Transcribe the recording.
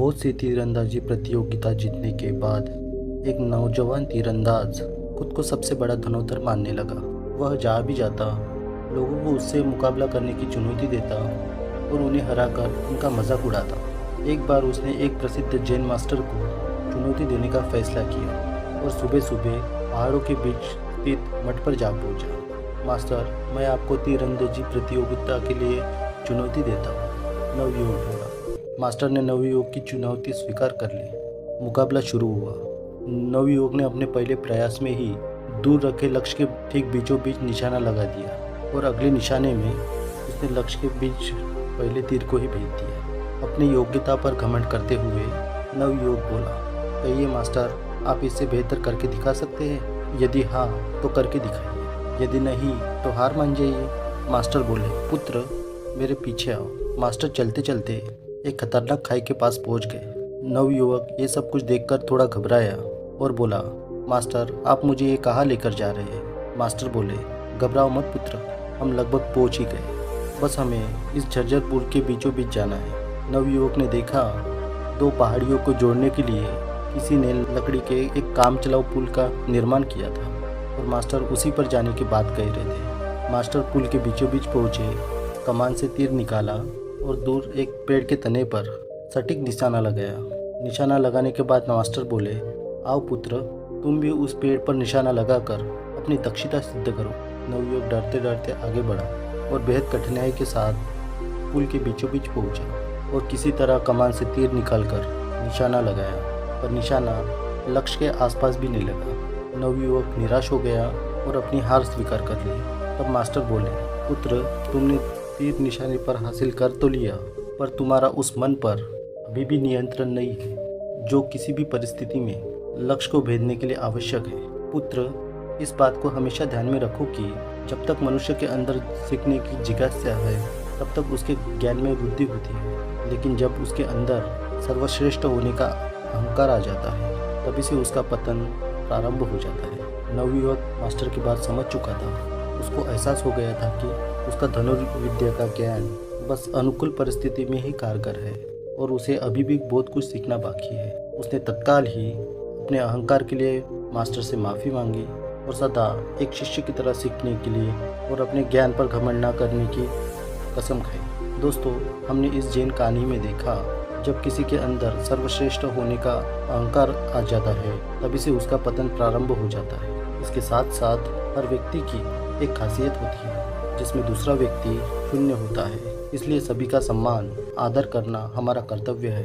बहुत सी तीरंदाजी प्रतियोगिता जीतने के बाद एक नौजवान तीरंदाज खुद को सबसे बड़ा धनुर्धर मानने लगा। वह जहाँ भी जाता लोगों को उससे मुकाबला करने की चुनौती देता और उन्हें हराकर उनका मजाक उड़ाता। एक बार उसने एक प्रसिद्ध जैन मास्टर को चुनौती देने का फैसला किया और सुबह सुबह पहाड़ों के बीच स्थित मठ पर जा पहुंचा। मास्टर, मैं आपको तीरंदाजी प्रतियोगिता के लिए चुनौती देता हूँ, नवयुवक बोला। मास्टर ने नवयुवक की चुनौती स्वीकार कर ली। मुकाबला शुरू हुआ। नवयुवक ने अपने पहले प्रयास में ही दूर रखे लक्ष्य के ठीक बीचों बीच निशाना लगा दिया और अगले निशाने में उसने लक्ष्य के बीच पहले तीर को ही भेज दिया। अपनी योग्यता पर घमंड करते हुए नवयुवक बोला, कहिए मास्टर, आप इससे बेहतर करके दिखा सकते हैं? यदि हाँ तो करके दिखाइए, यदि नहीं तो हार मान जाइए। मास्टर बोले, पुत्र मेरे पीछे आओ। मास्टर चलते चलते एक खतरनाक खाई के पास पहुंच गए। नवयुवक ये सब कुछ देखकर थोड़ा घबराया और बोला, मास्टर आप मुझे ये कहाँ लेकर जा रहे हैं? मास्टर बोले, घबराओ मत पुत्र, हम लगभग पहुंच ही गए, बस हमें इस झज्जर पुल के बीचों बीच जाना है। नवयुवक ने देखा दो पहाड़ियों को जोड़ने के लिए किसी ने लकड़ी के एक काम चलाऊ पुल का निर्माण किया था और मास्टर उसी पर जाने की बात कह रहे थे। मास्टर पुल के बीचों बीच पहुँचे, कमान से तीर निकाला और दूर एक पेड़ के तने पर सटीक निशाना लगाया। निशाना लगाने के बाद मास्टर बोले, आओ पुत्र, तुम भी उस पेड़ पर निशाना लगाकर अपनी दक्षता सिद्ध करो। नवयुवक डरते डरते आगे बढ़ा और बेहद कठिनाई के साथ पुल के बीचों बीच पहुंचा और किसी तरह कमान से तीर निकालकर निशाना लगाया, पर निशाना लक्ष्य के आसपास भी नहीं लगा। नवयुवक निराश हो गया और अपनी हार स्वीकार कर ली। तब मास्टर बोले, पुत्र तुमने तीर निशाने पर हासिल कर तो लिया, पर तुम्हारा उस मन पर अभी भी नियंत्रण नहीं है जो किसी भी परिस्थिति में लक्ष्य को भेदने के लिए आवश्यक है। पुत्र इस बात को हमेशा ध्यान में रखो कि जब तक मनुष्य के अंदर सीखने की जिज्ञासा है तब तक उसके ज्ञान में वृद्धि होती है, लेकिन जब उसके अंदर सर्वश्रेष्ठ होने का अहंकार आ जाता है तभी से उसका पतन प्रारंभ हो जाता है। नवयुवक मास्टर की बात समझ चुका था। उसको एहसास हो गया था कि उसका धनुर्विद्या का ज्ञान बस अनुकूल परिस्थिति में ही कारगर है और उसे अभी भी बहुत कुछ सीखना बाकी है। उसने तत्काल ही अपने अहंकार के लिए मास्टर से माफ़ी मांगी और सदा एक शिष्य की तरह सीखने के लिए और अपने ज्ञान पर घमंड न करने की कसम खाई। दोस्तों, हमने इस जैन कहानी में देखा जब किसी के अंदर सर्वश्रेष्ठ होने का अहंकार आ जाता है तभी से उसका पतन प्रारंभ हो जाता है। इसके साथ साथ हर व्यक्ति की एक खासियत होती है जिसमें दूसरा व्यक्ति शून्य होता है, इसलिए सभी का सम्मान आदर करना हमारा कर्तव्य है।